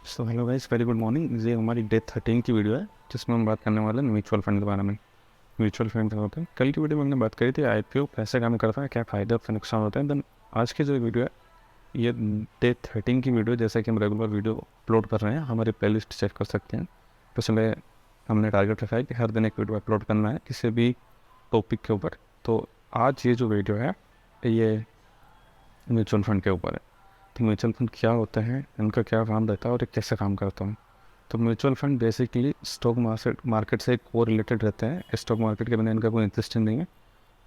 So hello guys, very good morning. ये हमारी day 13 की वीडियो है जिसमें हम बात करने वाले हैं म्यूचुअल फंड के बारे में। म्यूचुअल फंड क्या होते हैं? कल की वीडियो में हमने बात करी थी आईपीओ कैसे काम करता है, क्या फ़ायदे और नुकसान होते हैं। देन आज की जो वीडियो है ये डे 13 की वीडियो, जैसे कि हम रेगुलर वीडियो अपलोड कर रहे हैं, हमारी प्लेलिस्ट चेक कर सकते हैं। पिछले हमने टारगेट रखा है कि हर दिन एक वीडियो अपलोड करना है किसी भी टॉपिक के ऊपर। तो आज ये जो वीडियो है ये म्यूचुअल फंड के ऊपर है। तो म्यूचुअल फंड क्या होते हैं, इनका क्या काम रहता है और ये कैसे काम करता है। तो mutual fund basically stock market से को रिलेटेड रहते हैं। स्टॉक मार्केट के बिना इनका कोई इंटरेस्ट नहीं है,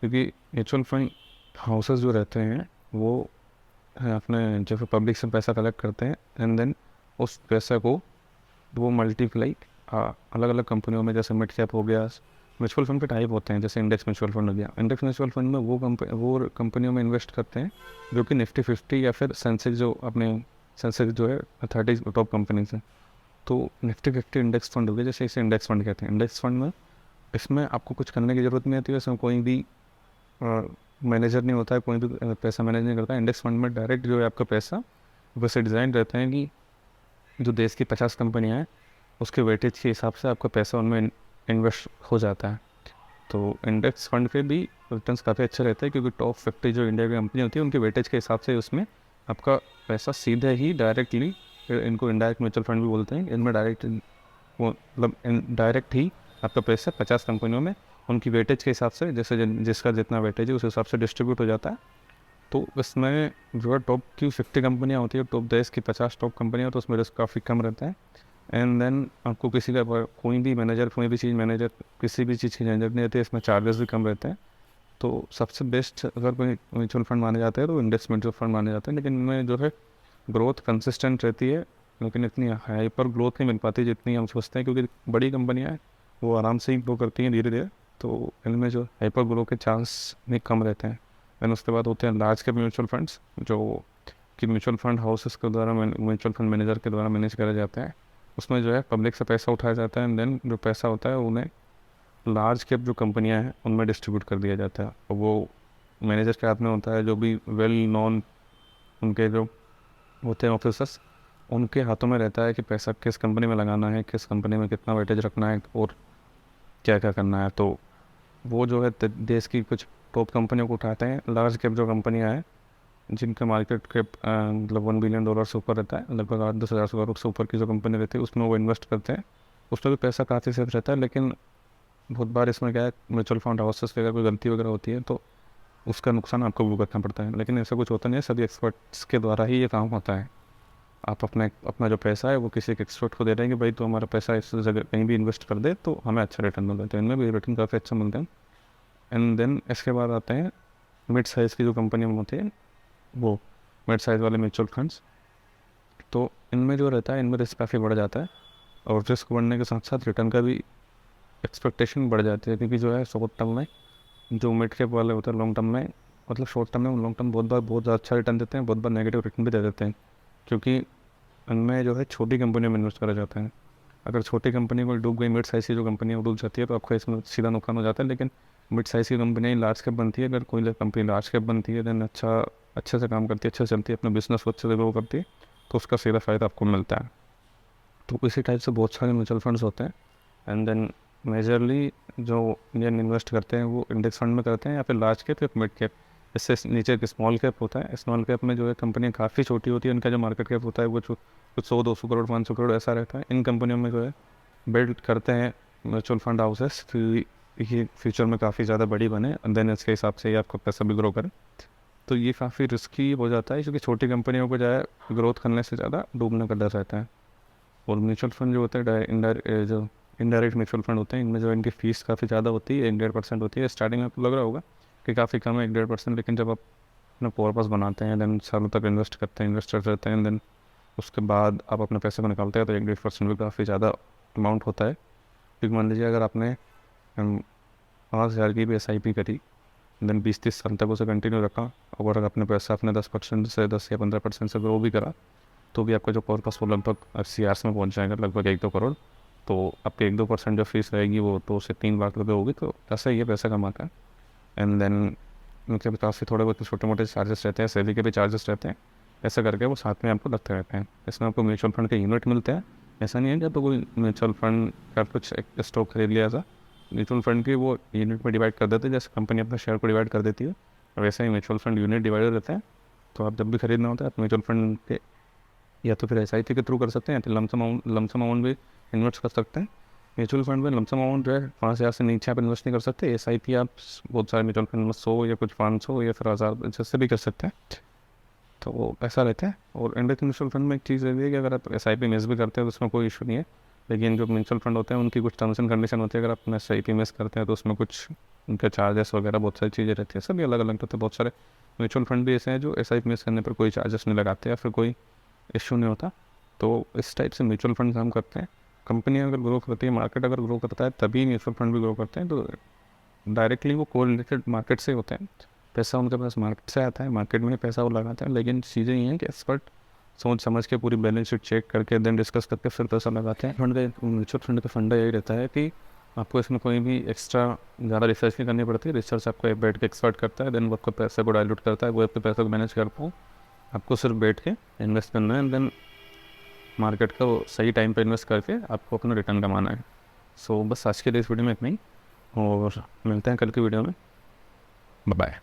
क्योंकि म्यूचुअल फंड हाउसेस जो रहते हैं वो अपने जो पब्लिक से पैसा कलेक्ट करते हैं एंड देन उस पैसे को वो मल्टीप्लाई अलग अलग कंपनियों में, जैसे मिड कैप हो गया। म्यूचुअल फंड के टाइप होते हैं, जैसे इंडेक्स म्यूचुअल फंड हो गया। इंडेक्स म्यूचुअल फंड में वो कंपनियों में इन्वेस्ट करते हैं जो कि निफ्टी 50 या फिर सेंसेक्स, जो अपने सेंसेक्स जो है 30 टॉप कंपनीज हैं। तो निफ्टी 50 इंडेक्स फंड हो गया, जैसे इसे इंडेक्स फंड कहते हैं। इंडेक्स फंड में इसमें आपको कुछ करने की ज़रूरत नहीं होती है, इसमें कोई भी मैनेजर नहीं होता है, कोई भी पैसा मैनेज नहीं करता है। इंडेक्स फंड में डायरेक्ट जो है आपका पैसा वैसे डिज़ाइन रहता है कि जो देश की 50 कंपनियाँ हैं उसके वेटेज के हिसाब से आपका पैसा उनमें इन्वेस्ट हो जाता है। तो इंडेक्स फंड के भी रिटर्न्स काफ़ी अच्छे रहते हैं, क्योंकि टॉप 50 जो इंडिया की कंपनी होती है उनके वेटेज के हिसाब से उसमें आपका पैसा सीधे ही डायरेक्टली, इनको इनडायरेक्ट म्यूचुअल फंड भी बोलते हैं, इनमें डायरेक्ट वो मतलब डायरेक्ट ही आपका पैसा 50 कंपनियों में उनकी वेटेज के हिसाब से, जैसे जिसका जितना वेटेज है उस हिसाब से डिस्ट्रीब्यूट हो जाता है। तो इसमें जो है टॉप की 50 कंपनियाँ होती है, टॉप देश की 50 टॉप कंपनियाँ, तो उसमें रिस्क काफ़ी कम रहता है। एंड देन आपको किसी का कोई भी मैनेजर, कोई भी चीज़ मैनेजर, किसी भी चीज़ की झंझट नहीं रहती है, इसमें चार्जेस भी कम रहते हैं। तो सबसे बेस्ट अगर कोई म्यूचुअल फंड माने जाते हैं तो इंडेक्स म्यूचुअल फंड माने जाते हैं। लेकिन इनमें जो है ग्रोथ कंसिस्टेंट रहती है, लेकिन इतनी हाइपर ग्रोथ नहीं मिल पाती जितनी हम सोचते हैं, क्योंकि बड़ी कंपनियाँ हैं वो आराम से ही ग्रो करती हैं धीरे धीरे। तो इनमें जो हाइपर ग्रो के चांस भी कम रहते हैं। देन उसके बाद होते हैं लार्ज कैप म्यूचुअल फंड्स, जो कि म्यूचुअल फंड हाउसेस के द्वारा, म्यूचुअल फंड मैनेजर के द्वारा मैनेज करे जाते हैं। उसमें जो है पब्लिक से पैसा उठाया जाता है एंड देन जो पैसा होता है उन्हें लार्ज कैप जो कंपनियां हैं उनमें डिस्ट्रीब्यूट कर दिया जाता है। और वो मैनेजर के हाथ में होता है, जो भी वेल नॉन उनके जो होते हैं ऑफिसर्स, उनके हाथों में रहता है कि पैसा किस कंपनी में लगाना है, किस कंपनी में कितना वेटेज रखना है और क्या क्या करना है। तो वो जो है देश की कुछ टॉप कंपनियों को उठाते हैं। लार्ज कैप जो कंपनियां हैं जिनका मार्केट कैप मतलब $1 बिलियन से ऊपर रहता है, लगभग 8-10 हज़ार करोड़ से ऊपर की जो कंपनी रहती है उसमें वो इन्वेस्ट करते हैं। उसमें भी पैसा काफ़ी सेफ रहता है। लेकिन बहुत बार इसमें क्या है, म्यूचुअल फंड हाउसेस की अगर कोई गलती वगैरह होती है तो उसका नुकसान आपको भुगतना पड़ता है। लेकिन ऐसा कुछ होता नहीं है, सभी एक्सपर्ट्स के द्वारा ही ये काम होता है। आप अपना जो पैसा है वो किसी एक एक्सपर्ट को दे रहे हैं कि भाई तो हमारा पैसा इस जगह कहीं भी इन्वेस्ट कर दे तो हमें अच्छा रिटर्न मिलता है। तो इनमें भी रिटर्न काफ़ी अच्छा मिलता है। एंड देन इसके बाद आते हैं मिड साइज़ की जो कंपनियाँ होती है, वो मिड साइज़ वाले म्यूचुअल फंड्स। तो इनमें जो रहता है, इनमें रिस्क काफ़ी बढ़ जाता है, और रिस्क बढ़ने के साथ साथ रिटर्न का भी एक्सपेक्टेशन बढ़ जाती है, क्योंकि जो है शॉर्ट टर्म में जो मिड कैप वाले होते हैं, लॉन्ग टर्म में, मतलब शॉर्ट टर्म में लॉन्ग टर्म बहुत बार बहुत अच्छा रिटर्न देते हैं, बहुत बार नेगेटिव रिटर्न भी दे देते हैं, क्योंकि इनमें जो है छोटी कंपनियों में इन्वेस्ट करा जाता है। अगर छोटी कंपनी को डूब गई, मिड साइज़ की जो कंपनी डूब जाती है तो आपका इसमें सीधा नुकसान हो जाता है। लेकिन मिड साइज़ की कंपनियाँ लार्ज कैप बनती है, अगर कोई कंपनी लार्ज कैप बनती है देन अच्छे से काम करती है, अच्छे से चलती है, अपने बिजनेस को अच्छे से ग्रो करती है, तो उसका सीधा फ़ायदा आपको मिलता है। तो इसी टाइप से बहुत सारे म्यूचुअल फंड्स होते हैं। एंड देन मेजरली जो इंडियन इन्वेस्ट करते हैं वो इंडेक्स फंड में करते हैं, या फिर लार्ज कैप या मिड कैप। इससे नीचे एक स्मॉल कैप होता है। स्मॉल कैप में जो है कंपनियाँ काफ़ी छोटी होती है, उनका जो मार्केट कैप होता है वो कुछ 100-200 करोड़ 500 करोड़ ऐसा रहता है। इन कंपनियों में जो है बिल्ड करते हैं म्यूचुअल फंड हाउसेस, फिर ये फ्यूचर में काफ़ी ज़्यादा बड़ी बने एंड देन इसके हिसाब से ही आपका पैसा भी ग्रो करे। तो ये काफ़ी रिस्की हो जाता है, क्योंकि छोटी कंपनियों को जो है ग्रोथ करने से ज़्यादा डूबने का डर रहता है। और म्यूचुअल फंड जो होते हैं जो इनडायरेक्ट म्यूचुअल फंड होते हैं, इनमें जो इनकी फ़ीस काफ़ी ज़्यादा होती है, 1-1.5% होती है। स्टार्टिंग में आपको लग रहा होगा कि काफ़ी कम है 1-1.5%, लेकिन जब आप अपना पर्पस बनाते हैं, देन सालों तक इन्वेस्ट करते हैं, इन्वेस्टर रहते हैं, देन उसके बाद आप अपने पैसे को निकालते हैं तो 1-1.5% भी काफ़ी ज़्यादा अमाउंट होता है। क्योंकि मान लीजिए अगर आपने 5,000 की भी SIP करी, देन 20-30 साल तक उसे कंटिन्यू रखा, और अपने पैसा अपने 10% से 10 या 15% से ग्रो भी करा, तो भी आपका जो पर्पस वो लगभग CRs में पहुंच जाएगा, लगभग 1-2 करोड़। तो आपके 1-2% जो फीस रहेगी वो 2 से 3 लाख रुपये होगी। तो ऐसा ही है पैसा कमाता है। एंड देन उनके पास काफ़ी थोड़े बहुत छोटे मोटे चार्जेस रहते हैं, सेवी के भी चार्जेस रहते हैं। ऐसा करके वो साथ में आपको रखते रहते हैं। इसमें आपको म्यूचुअल फंड के यूनिट मिलते हैं। ऐसा नहीं है कि आपको कोई म्यूचुअल फंड का कुछ एक स्टॉक खरीद लिया था, म्यूचुअल फंड की वो यूनिट में डिवाइड कर देते हैं, जैसे कंपनी अपना शेयर को डिवाइड कर देती है, वैसे ही म्यूचुअल फंड यूनिट डिवाइड रहते हैं। तो आप जब भी खरीदना होता है आप म्यूचुअल फंड के या तो फिर SIP के थ्रू कर सकते हैं, या तो लमसम अमाउंट भी इन्वेस्ट कर सकते हैं। म्यूचुअल फंड में लमसम अमाउंट जो है 5,000 से नीचे आप इन्वेस्ट नहीं कर सकते। SIP आप बहुत सारे म्यूचुअल फंड में 100 या कुछ 500 या फिर 1000 जैसे भी कर सकते हैं। तो वो ऐसा रहता है। और इंडेक्स म्यूचुअल फंड में एक चीज़ रहती है कि अगर आप SIP मिस भी करते हैं तो उसमें कोई इशू नहीं है, लेकिन जो म्यूचुअल फंड होते हैं उनकी कुछ टर्म्स एंड कंडीशन होती है। अगर आप SIP मिस करते हैं तो उसमें कुछ उनके चार्जेस वगैरह बहुत सारी चीज़ें रहती है, सभी अलग अलग होते हैं। बहुत सारे म्यूचुअल फंड भी ऐसे हैं जो SIP मिस करने पर कोई चार्जेस नहीं लगाते या फिर कोई इशू नहीं होता। तो इस टाइप से म्यूचुअल फंड काम करते हैं। कंपनी अगर ग्रो करती है, मार्केट अगर ग्रो करता है, तभी म्यूचुअल फंड भी ग्रो करते हैं। तो डायरेक्टली वो कोरिलेटेड मार्केट से होते हैं। पैसा उनके पास मार्केट से आता है, मार्केट में पैसा वो लगाते हैं। लेकिन चीज़ें ये हैं कि एक्सपर्ट सोच समझ के पूरी बैलेंस शीट चेक करके देन डिस्कस करके फिर पैसा लगाते हैं। फंड का म्यूचुअल फंड का फंडा यही रहता है कि आपको इसमें कोई भी एक्स्ट्रा ज़्यादा रिसर्च नहीं करनी पड़ती। रिसर्च आपको एक बैठ के एक्सपर्ट करता है, देन वो आपको पैसे को डाइल्यूट करता है, वो आपके पैसे को मैनेज करता है। आपको सिर्फ बैठ के इन्वेस्ट करना है, देन मार्केट का वो सही टाइम पे इन्वेस्ट करके आपको अपना रिटर्न कमाना है। सो बस आज के लिए इस वीडियो में इतना ही, और मिलते हैं कल की वीडियो में। Bye bye.